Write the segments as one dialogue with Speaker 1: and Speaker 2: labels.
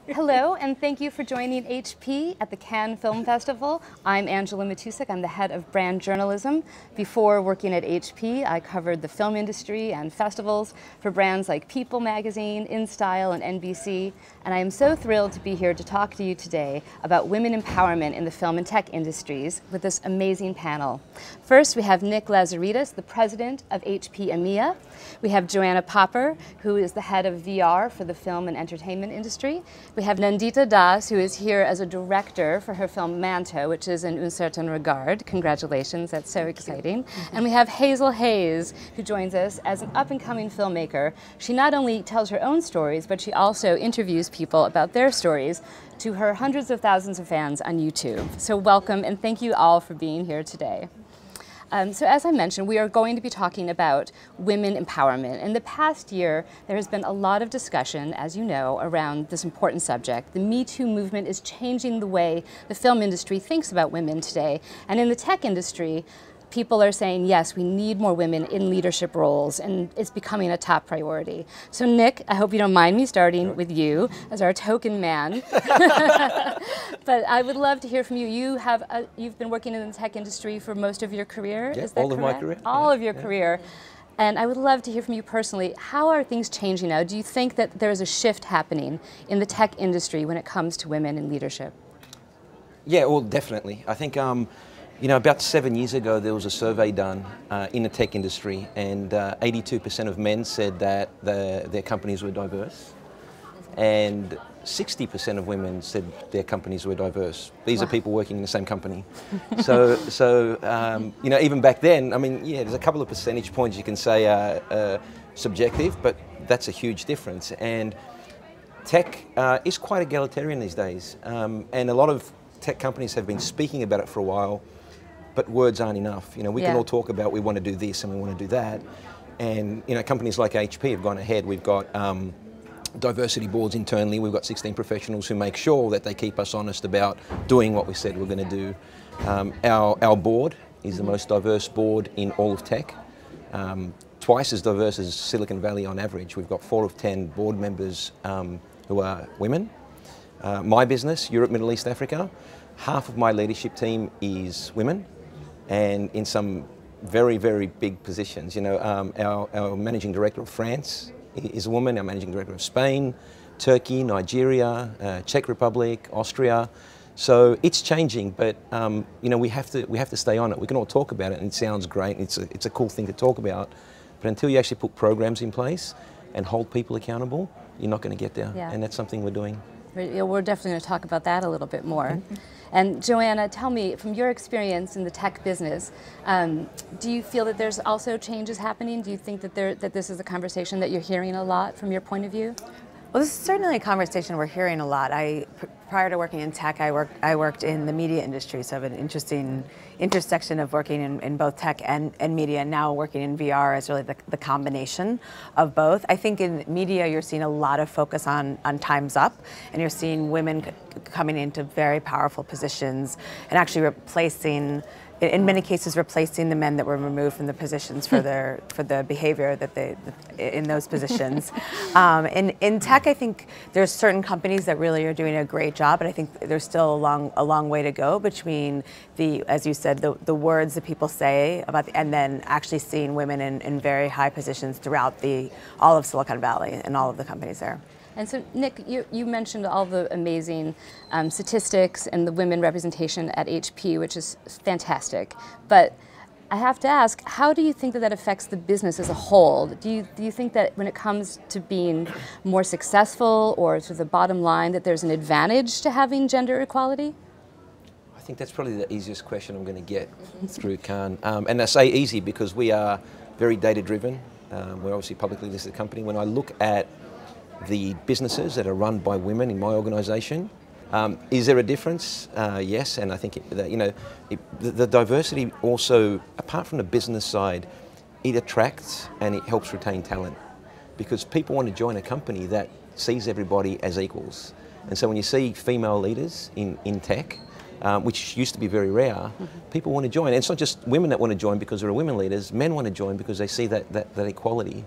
Speaker 1: Hello, and thank you for joining HP at the Cannes Film Festival. I'm Angela Matusik. I'm the head of brand journalism. Before working at HP, I covered the film industry and festivals for brands like People magazine, InStyle, and NBC. And I am so thrilled to be here to talk to you today about women empowerment in the film and tech industries with this amazing panel. First, we have Nick Lazaridis, the president of HP EMEA. We have Joanna Popper, who is the head of VR for the film and entertainment industry. We have Nandita Das, who is here as a director for her film Manto, which is in Un Certain Regard. Congratulations, that's so exciting. And we have Hazel Hayes, who joins us as an up-and-coming filmmaker. She not only tells her own stories, but she also interviews people about their stories to her hundreds of thousands of fans on YouTube. So welcome, and thank you all for being here today. So as I mentioned, we are going to be talking about women empowerment. In the past year, there has been a lot of discussion, as you know, around this important subject. The Me Too movement is changing the way the film industry thinks about women today. And in the tech industry, people are saying, yes, we need more women in leadership roles, and it's becoming a top priority. So Nick, I hope you don't mind me starting with you as our token man. But I would love to hear from you. You've been working in the tech industry for most of your career,
Speaker 2: yeah,
Speaker 1: is that
Speaker 2: all
Speaker 1: correct?
Speaker 2: Of my career.
Speaker 1: All of your career. And I would love to hear from you personally. How are things changing now? Do you think that there is a shift happening in the tech industry when it comes to women in leadership?
Speaker 2: Yeah, well, definitely. I think you know, about 7 years ago, there was a survey done in the tech industry, and 82% of men said that their companies were diverse, and 60% of women said their companies were diverse. These are people working in the same company. So you know, even back then, I mean, yeah, there's a couple of percentage points you can say are subjective, but that's a huge difference. And tech is quite egalitarian these days, and a lot of tech companies have been speaking about it for a while. But words aren't enough. You know, we can all talk about we want to do this and we want to do that, and you know, companies like HP have gone ahead. We've got diversity boards internally. We've got 16 professionals who make sure that they keep us honest about doing what we said we're going to do. Our board is the most diverse board in all of tech, twice as diverse as Silicon Valley on average. We've got 4 of 10 board members who are women. My business, Europe, Middle East, Africa, half of my leadership team is women, and in some very, very big positions. You know, our managing director of France is a woman, our managing director of Spain, Turkey, Nigeria, Czech Republic, Austria. So it's changing, but you know, we have to stay on it. We can all talk about it, and it sounds great. It's a cool thing to talk about, but until you actually put programs in place and hold people accountable, you're not going to get there. Yeah. And that's something we're doing.
Speaker 1: We're definitely going to talk about that a little bit more. And Joanna, tell me, from your experience in the tech business, do you feel that there's also changes happening? Do you think that this is a conversation that you're hearing a lot from your point of view?
Speaker 3: Well, this is certainly a conversation we're hearing a lot. Prior to working in tech, I worked in the media industry, so I have an interesting intersection of working in both tech and media, and now working in VR is really the combination of both. I think in media you're seeing a lot of focus on Time's Up, and you're seeing women coming into very powerful positions and actually replacing, in many cases, replacing the men that were removed from the positions for the behavior that in those positions. In tech, I think there's certain companies that really are doing a great job, but I think there's still a long way to go between as you said, the words that people say about, and then actually seeing women in very high positions throughout all of Silicon Valley and all of the companies there.
Speaker 1: And so, Nick, you mentioned all the amazing statistics and the women representation at HP, which is fantastic. But I have to ask, how do you think that affects the business as a whole? Do you think that when it comes to being more successful or to the bottom line, that there's an advantage to having gender equality?
Speaker 2: I think that's probably the easiest question I'm going to get through Cannes. And I say easy because we are very data-driven. We're obviously a publicly listed company. When I look at the businesses that are run by women in my organisation, is there a difference? Yes, and I think that, you know, the diversity also, apart from the business side, it attracts and it helps retain talent, because people want to join a company that sees everybody as equals. And so when you see female leaders in tech, which used to be very rare, people want to join. And it's not just women that want to join because there are women leaders, men want to join because they see that equality.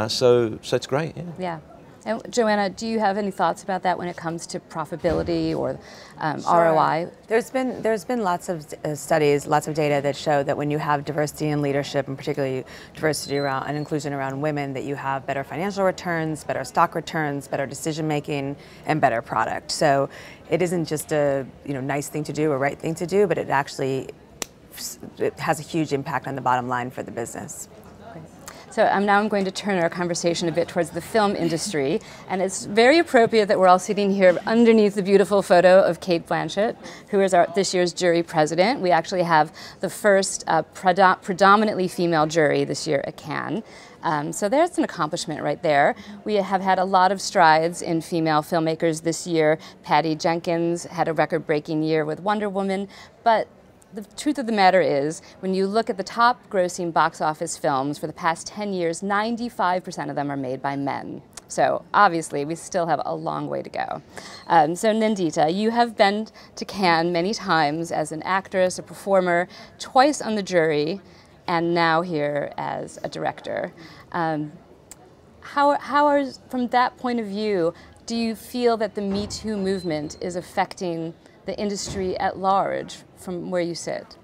Speaker 2: So it's great, yeah.
Speaker 1: Yeah. And Joanna, do you have any thoughts about that when it comes to profitability or ROI?
Speaker 3: There's been lots of studies, lots of data that show that when you have diversity in leadership, and particularly diversity around and inclusion around women, that you have better financial returns, better stock returns, better decision making, and better product. So it isn't just a nice thing to do, a right thing to do, but it actually has a huge impact on the bottom line for the business.
Speaker 1: So now I'm going to turn our conversation a bit towards the film industry, and it's very appropriate that we're all sitting here underneath the beautiful photo of Cate Blanchett, who is this year's jury president. We actually have the first predominantly female jury this year at Cannes. So there's an accomplishment right there. We have had a lot of strides in female filmmakers this year. Patty Jenkins had a record-breaking year with Wonder Woman, but the truth of the matter is, when you look at the top grossing box office films for the past 10 years, 95% of them are made by men. So obviously, we still have a long way to go. So Nandita, you have been to Cannes many times as an actress, a performer, twice on the jury, and now here as a director. From that point of view, do you feel that the Me Too movement is affecting the industry at large from where you sit?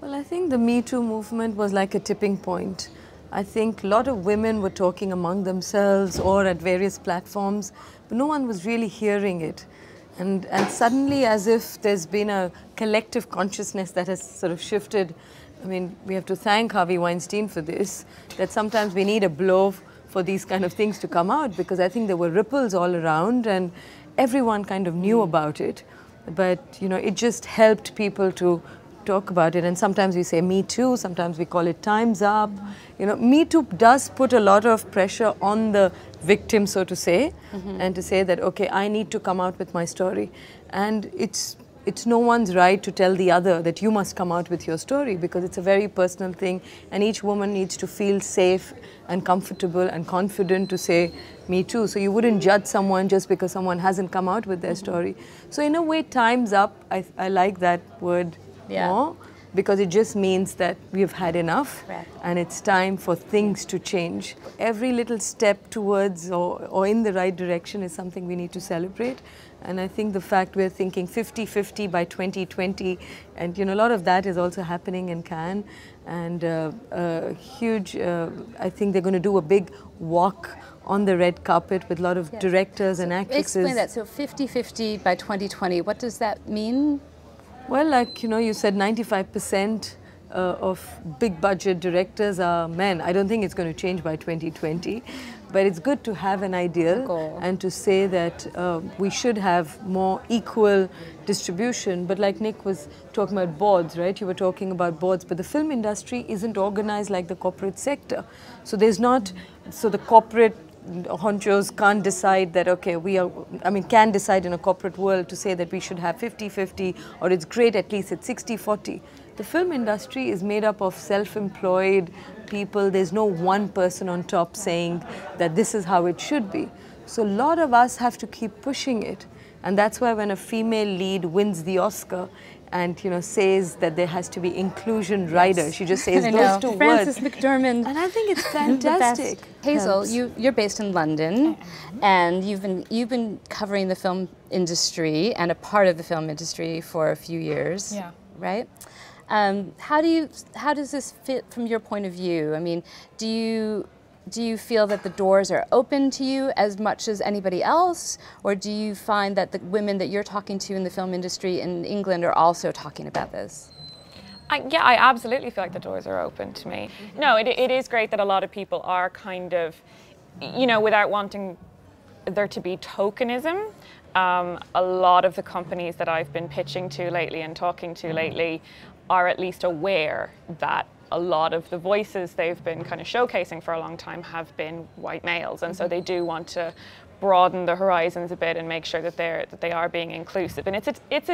Speaker 4: Well, I think the Me Too movement was like a tipping point. I think a lot of women were talking among themselves or at various platforms, but no one was really hearing it. And suddenly, as if there's been a collective consciousness that has sort of shifted. I mean, we have to thank Harvey Weinstein for this, that sometimes we need a blow for these kind of things to come out, because I think there were ripples all around and everyone kind of knew about it, but it just helped people to talk about it. And sometimes we say Me Too, sometimes we call it Time's Up. Me Too does put a lot of pressure on the victim, so to say, and to say that, okay, I need to come out with my story. And it's no one's right to tell the other that you must come out with your story, because it's a very personal thing, and each woman needs to feel safe and comfortable and confident to say Me Too. So you wouldn't judge someone just because someone hasn't come out with their story. So in a way, time's up. I like that word more, because it just means that we've had enough, and it's time for things to change. Every little step towards or in the right direction is something we need to celebrate. And I think the fact we're thinking 50-50 by 2020, and a lot of that is also happening in Cannes, and huge, I think they're going to do a big walk on the red carpet with a lot of directors and actresses.
Speaker 1: Explain that. So 50-50 by 2020, what does that mean?
Speaker 4: Well, like, you said 95% of big budget directors are men. I don't think it's going to change by 2020, but it's good to have an ideal and to say that we should have more equal distribution. But like Nick was talking about boards, right? You were talking about boards, but the film industry isn't organized like the corporate sector. So there's not, so the corporate honchos can't decide that, okay, can decide in a corporate world to say that we should have 50-50, or it's great at least it's 60-40. The film industry is made up of self-employed people. There's no one person on top saying that this is how it should be. So a lot of us have to keep pushing it. And that's why when a female lead wins the Oscar and says that there has to be inclusion rider, she just says those two
Speaker 1: Frances
Speaker 4: words.
Speaker 1: McDormand.
Speaker 4: And I think it's fantastic.
Speaker 1: Hazel, you're based in London, and you've been covering the film industry and a part of the film industry for a few years, right? How does this fit from your point of view? I mean, do you feel that the doors are open to you as much as anybody else, or do you find that the women that you're talking to in the film industry in England are also talking about this?
Speaker 5: Yeah, I absolutely feel like the doors are open to me. No, it is great that a lot of people are kind of, without wanting there to be tokenism, a lot of the companies that I've been pitching to lately and talking to lately are at least aware that a lot of the voices they've been kind of showcasing for a long time have been white males, and so they do want to broaden the horizons a bit and make sure that they are being inclusive. And it's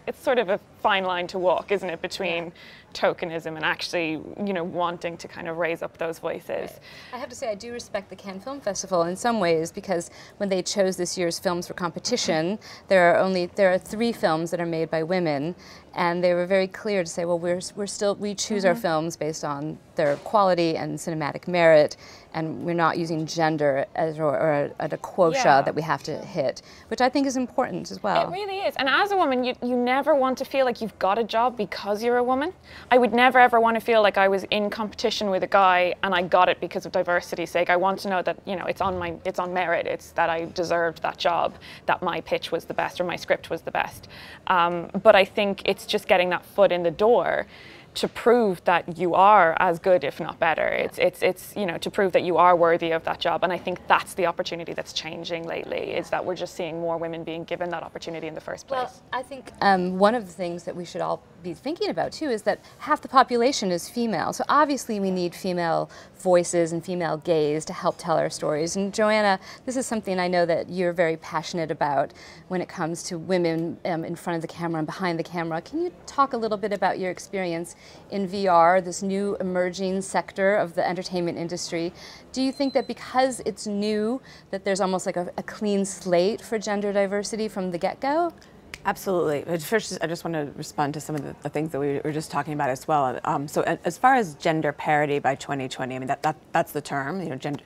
Speaker 5: it's sort of a fine line to walk, isn't it, between tokenism and actually, you know, wanting to kind of raise up those voices.
Speaker 1: I have to say I do respect the Cannes Film Festival in some ways, because when they chose this year's films for competition, there are 3 films that are made by women, and they were very clear to say, well, we choose our films based on their quality and cinematic merit, and we're not using gender as or a quota that we have to hit, which I think is important as well.
Speaker 5: It really is. And as a woman, you never want to feel like you've got a job because you're a woman. I would never ever want to feel like I was in competition with a guy and I got it because of diversity's sake. I want to know that, you know, it's on merit. It's that I deserved that job, that my pitch was the best or my script was the best. But I think it's just getting that foot in the door to prove that you are as good, if not better. It's you know, to prove that you are worthy of that job. And I think that's the opportunity that's changing lately, is that we're just seeing more women being given that opportunity in the first place.
Speaker 1: Well, I think one of the things that we should all be thinking about too is that half the population is female. So obviously we need female voices and female gaze to help tell our stories. And Joanna, this is something I know that you're very passionate about when it comes to women in front of the camera and behind the camera. Can you talk a little bit about your experience in VR, this new emerging sector of the entertainment industry? Do you think that because it's new, that there's almost like a clean slate for gender diversity from the get-go?
Speaker 3: Absolutely. But first, I just want to respond to some of the things that we were just talking about as well. So as far as gender parity by 2020, I mean, that's the term, you know, gender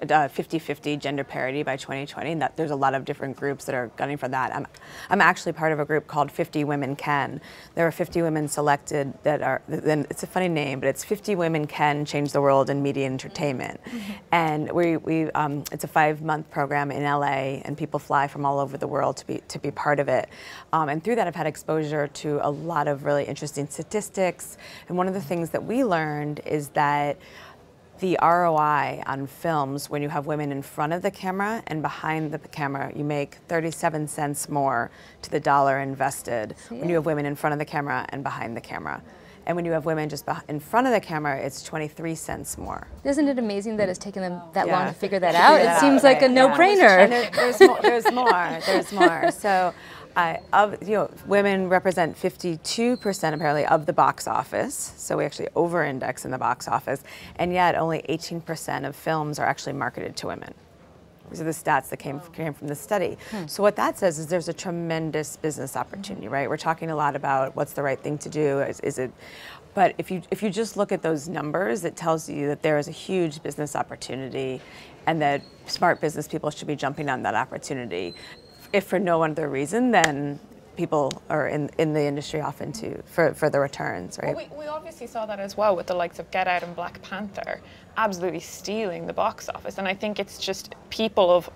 Speaker 3: 50-50 gender parity by 2020, and that there's a lot of different groups that are gunning for that. I'm actually part of a group called 50 Women Can. There are 50 women selected that are, then it's a funny name, but it's 50 Women Can Change the World in Media and Entertainment. And it's a 5-month program in LA, and people fly from all over the world to be part of it. And through that, I've had exposure to a lot of really interesting statistics. And one of the things that we learned is that the ROI on films, when you have women in front of the camera and behind the camera, you make 37 cents more to the dollar invested when you have women in front of the camera and behind the camera. And when you have women just in front of the camera, it's 23 cents more.
Speaker 1: Isn't it amazing that it's taken them that long to figure that out? It seems like a no-brainer.
Speaker 3: And there's more. So, women represent 52% apparently of the box office. So we actually over-index in the box office, and yet only 18% of films are actually marketed to women. These are the stats that came from the study. So what that says is there's a tremendous business opportunity, right? We're talking a lot about what's the right thing to do. But if you just look at those numbers, it tells you that there is a huge business opportunity, and that smart business people should be jumping on that opportunity. If for no other reason than people are in the industry often for the returns, right?
Speaker 5: Well, we obviously saw that as well with the likes of Get Out and Black Panther absolutely stealing the box office. And I think it's just people of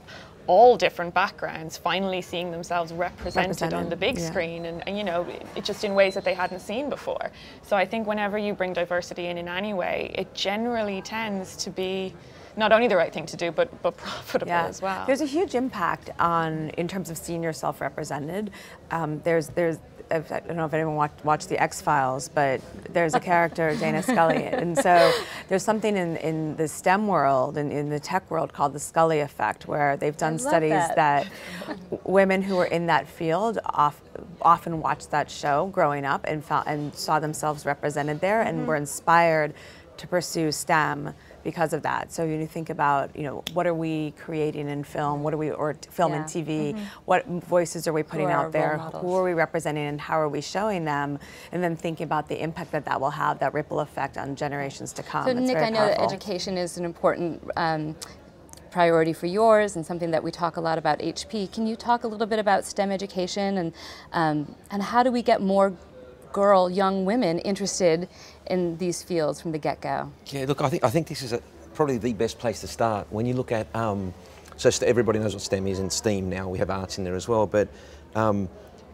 Speaker 5: all different backgrounds finally seeing themselves represented on the big screen, and you know, it just in ways that they hadn't seen before. So I think whenever you bring diversity in any way, it generally tends to be not only the right thing to do, but profitable as well.
Speaker 3: There's a huge impact in terms of seeing yourself represented. I don't know if anyone watched the X-Files, but there's a character, Dana Scully, and so there's something in the STEM world and in the tech world called the Scully effect, where they've done studies that women who are in that field often watched that show growing up and saw themselves represented there and were inspired to pursue STEM because of that. So you think about, you know, what are we creating in film? Or film and TV? What voices are we putting out there? Who are we representing, and how are we showing them? And then thinking about the impact that will have, that ripple effect on generations to come.
Speaker 1: So Nick, I know that education is an important priority for yours, and something that we talk a lot about HP. Can you talk a little bit about STEM education, and how do we get more young women interested in these fields from the get-go? Yeah,
Speaker 2: look, I think this is probably the best place to start. When you look at, so everybody knows what STEM is, and STEAM now, we have arts in there as well, but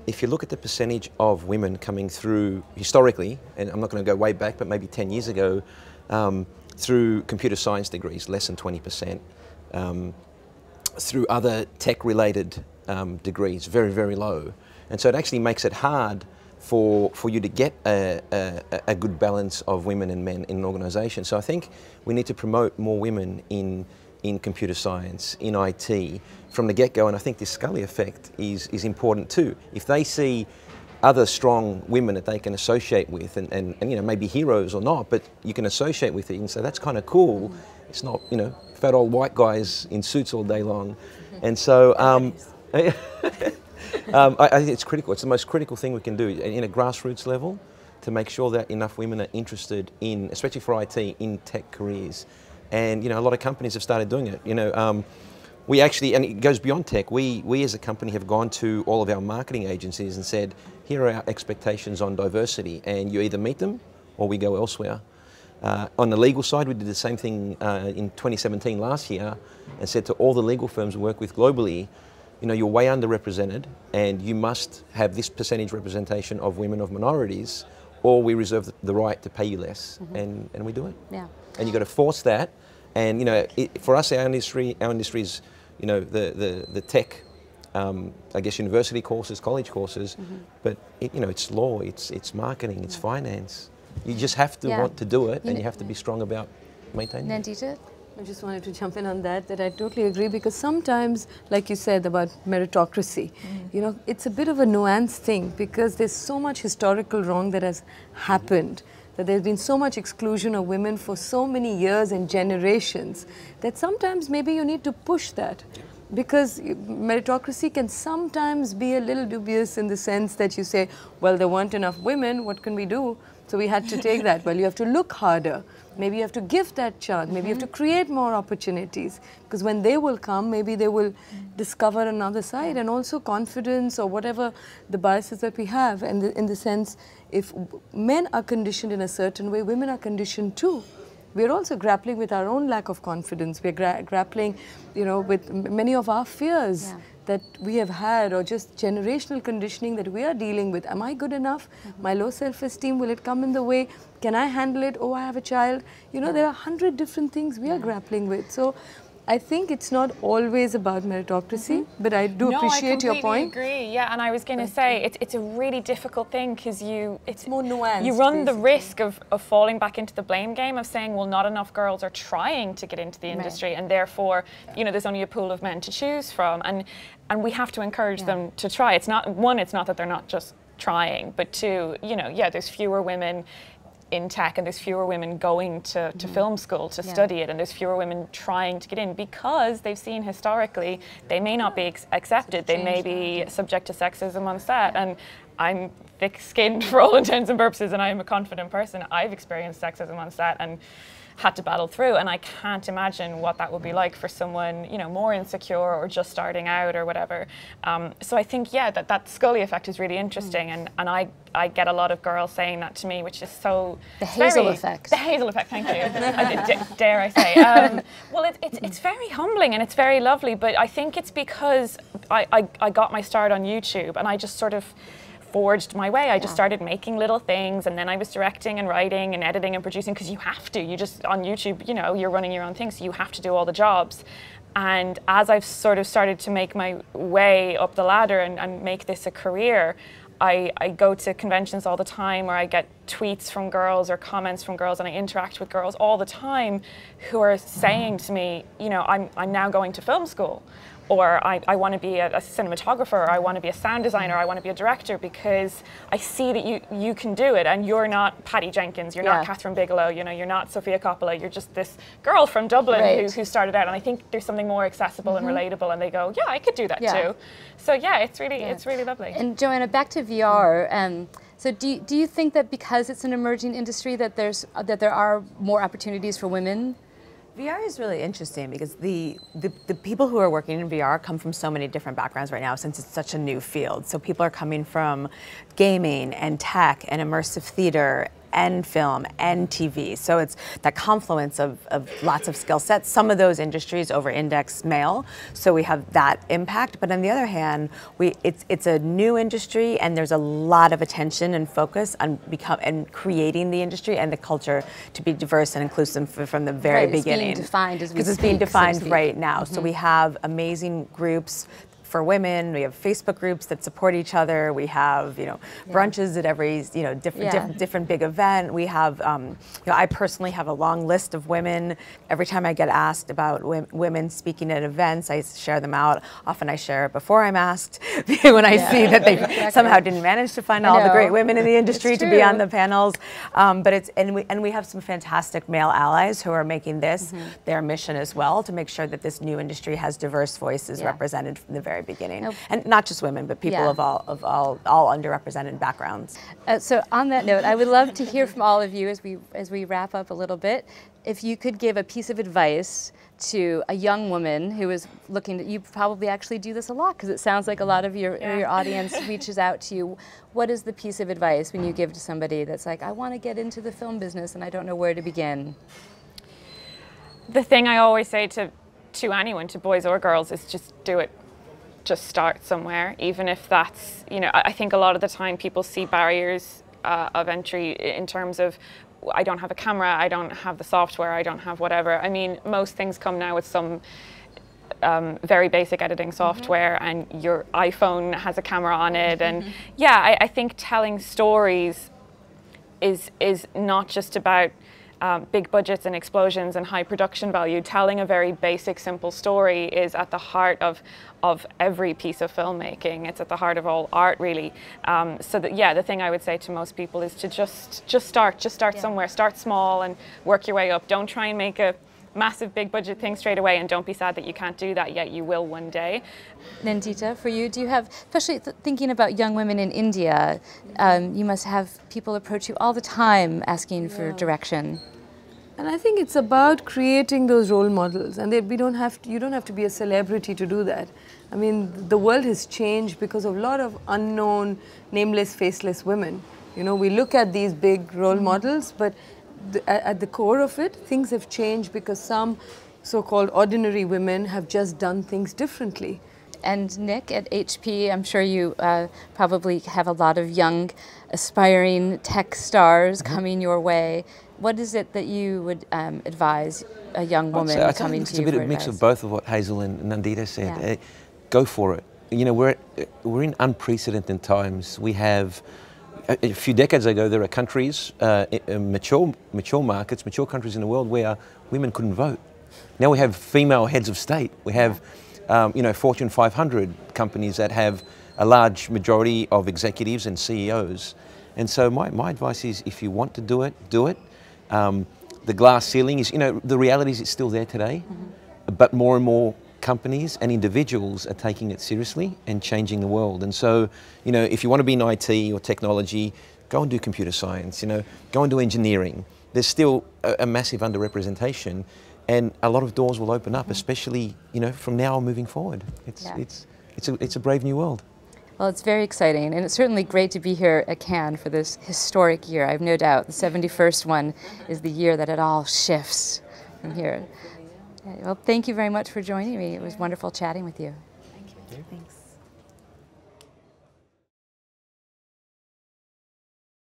Speaker 2: if you look at the percentage of women coming through historically, and I'm not going to go way back, but maybe 10 years ago, through computer science degrees, less than 20%. Through other tech-related degrees, very, very low. And so it actually makes it hard for you to get a good balance of women and men in an organisation. So I think we need to promote more women in computer science, in IT, from the get-go, and I think this Scully effect is important too. If they see other strong women that they can associate with, and you know, maybe heroes or not, but you can associate with it and say that's kind of cool. It's not, you know, fat old white guys in suits all day long. And so I think it's critical. It's the most critical thing we can do in a grassroots level, to make sure that enough women are interested in, especially for IT, in tech careers. And you know, a lot of companies have started doing it. You know, we actually, and it goes beyond tech, we as a company have gone to all of our marketing agencies and said, here are our expectations on diversity, and you either meet them or we go elsewhere. On the legal side, we did the same thing in 2017 last year, and said to all the legal firms we work with globally, you know, you're way underrepresented and you must have this percentage representation of women, of minorities, or we reserve the right to pay you less. And we do it.
Speaker 1: Yeah.
Speaker 2: And you've got to force that. And you know, for us, our industry is, you know, the tech, I guess, university courses, college courses, but you know, it's law, it's marketing, it's finance. You just have to want to do it, and you have to be strong about maintaining it.
Speaker 1: Nandita?
Speaker 4: I just wanted to jump in on that I totally agree, because sometimes, like you said about meritocracy, you know, it's a bit of a nuanced thing, because there's so much historical wrong that has happened, that there's been so much exclusion of women for so many years and generations, that sometimes maybe you need to push that. Because meritocracy can sometimes be a little dubious, in the sense that you say, well, there weren't enough women, what can we do? So we had to take that. Well, you have to look harder. Maybe you have to give that chance. Maybe you have to create more opportunities. Because when they will come, maybe they will discover another side. And also confidence, or whatever the biases that we have. And in the sense, if men are conditioned in a certain way, women are conditioned too. We're also grappling with our own lack of confidence. We're grappling, you know, with many of our fears that we have had, or just generational conditioning that we are dealing with. Am I good enough? My low self-esteem, will it come in the way? Can I handle it? Oh, I have a child. You know, there are 100 different things we are grappling with. So I think it's not always about meritocracy, but I do appreciate your point.
Speaker 5: I completely agree. Yeah, and I was going to say it's a really difficult thing, because it's
Speaker 4: more nuanced.
Speaker 5: You run the risk of falling back into the blame game of saying, well, not enough girls are trying to get into the industry, and therefore, you know, there's only a pool of men to choose from, and we have to encourage them to try. It's not, one, it's not that they're not just trying, but two, you know, there's fewer women in tech, and there's fewer women going to film school to study it, and there's fewer women trying to get in, because they've seen historically they may not be accepted, they may be subject to sexism on set. And I'm thick-skinned for all intents and purposes, and I'm a confident person. I've experienced sexism on set and had to battle through, and I can't imagine what that would be like for someone, you know, more insecure or just starting out or whatever. So I think, that Scully effect is really interesting, and I get a lot of girls saying that to me, which is so...
Speaker 1: The Hazel effect.
Speaker 5: The Hazel effect, thank you. Dare I say. Well, it's very humbling and it's very lovely, but I think it's because I got my start on YouTube, and I just sort of forged my way. I just started making little things, and then I was directing and writing and editing and producing, because you have to. You just, on YouTube, you know, you're running your own thing, so you have to do all the jobs. And as I've sort of started to make my way up the ladder and make this a career, I go to conventions all the time, or I get tweets from girls or comments from girls, and I interact with girls all the time who are saying to me, you know, I'm now going to film school, or I want to be a cinematographer, or I want to be a sound designer, or I want to be a director, because I see that you can do it, and you're not Patty Jenkins, you're not Catherine Bigelow, you know, you're not Sofia Coppola, you're just this girl from Dublin who started out. And I think there's something more accessible and relatable, and they go, yeah, I could do that too. So yeah, it's really lovely.
Speaker 1: And Joanna, back to VR. So do you think that because it's an emerging industry that there are more opportunities for women?
Speaker 3: VR is really interesting, because the people who are working in VR come from so many different backgrounds right now, since it's such a new field. So people are coming from gaming and tech and immersive theater and film and TV. So it's that confluence of lots of skill sets. Some of those industries over-index male, so we have that impact. But on the other hand, it's a new industry, and there's a lot of attention and focus on creating the industry and the culture to be diverse and inclusive from the very beginning.
Speaker 1: It's being defined as we speak,
Speaker 3: because it's being defined right now. So we have amazing groups for women. We have Facebook groups that support each other. We have, brunches at every, different big event. We have, I personally have a long list of women. Every time I get asked about women speaking at events, I share them out. Often I share it before I'm asked when I see that they somehow didn't manage to find all the great women in the industry to be on the panels. But it's, and we have some fantastic male allies who are making this their mission as well, to make sure that this new industry has diverse voices represented from the very beginning, and not just women, but people of all underrepresented backgrounds.
Speaker 1: So on that note, I would love to hear from all of you as we wrap up a little bit. If you could give a piece of advice to a young woman who is looking, you probably actually do this a lot because it sounds like a lot of your audience reaches out to you. What is the piece of advice when you give to somebody that's like, I want to get into the film business and I don't know where to begin?
Speaker 5: The thing I always say to anyone, to boys or girls, is just do it. Just start somewhere, even if that's, I think a lot of the time people see barriers of entry in terms of, I don't have a camera, I don't have the software, I don't have whatever. I mean, most things come now with some very basic editing software, and your iPhone has a camera on it. And I think telling stories is not just about big budgets and explosions and high production value. Telling a very basic, simple story is at the heart of every piece of filmmaking. It's at the heart of all art, really. So that, the thing I would say to most people is to just start somewhere. Start small and work your way up. Don't try and make a massive big budget thing straight away, and don't be sad that you can't do that yet. You will one day.
Speaker 1: Nandita, for you, do you have, especially thinking about young women in India, you must have people approach you all the time asking for direction.
Speaker 4: And I think it's about creating those role models, and you don't have to be a celebrity to do that. I mean, the world has changed because of a lot of unknown, nameless, faceless women. We look at these big role models, but at the core of it, things have changed because some so-called ordinary women have just done things differently.
Speaker 1: And Nick, at HP, I'm sure you probably have a lot of young, aspiring tech stars coming your way. What is it that you would advise a young woman coming to you for advice?
Speaker 2: It's a bit of a mix of both of what Hazel and Nandita said. Go for it. We're in unprecedented times. We have, a few decades ago, there are countries, mature markets, mature countries in the world where women couldn't vote. Now we have female heads of state. We have, Fortune 500 companies that have a large majority of executives and CEOs. And so my advice is, if you want to do it, do it. The glass ceiling is, the reality is it's still there today, but more and more companies and individuals are taking it seriously and changing the world. And so, if you want to be in IT or technology, go and do computer science, go and do engineering. There's still a massive underrepresentation, and a lot of doors will open up, especially, from now moving forward. It's a brave new world.
Speaker 1: Well, it's very exciting, and it's certainly great to be here at Cannes for this historic year. I have no doubt the 71st one is the year that it all shifts from here. Well, thank you very much for joining me. It was wonderful chatting with you.
Speaker 3: Thank you. Thanks.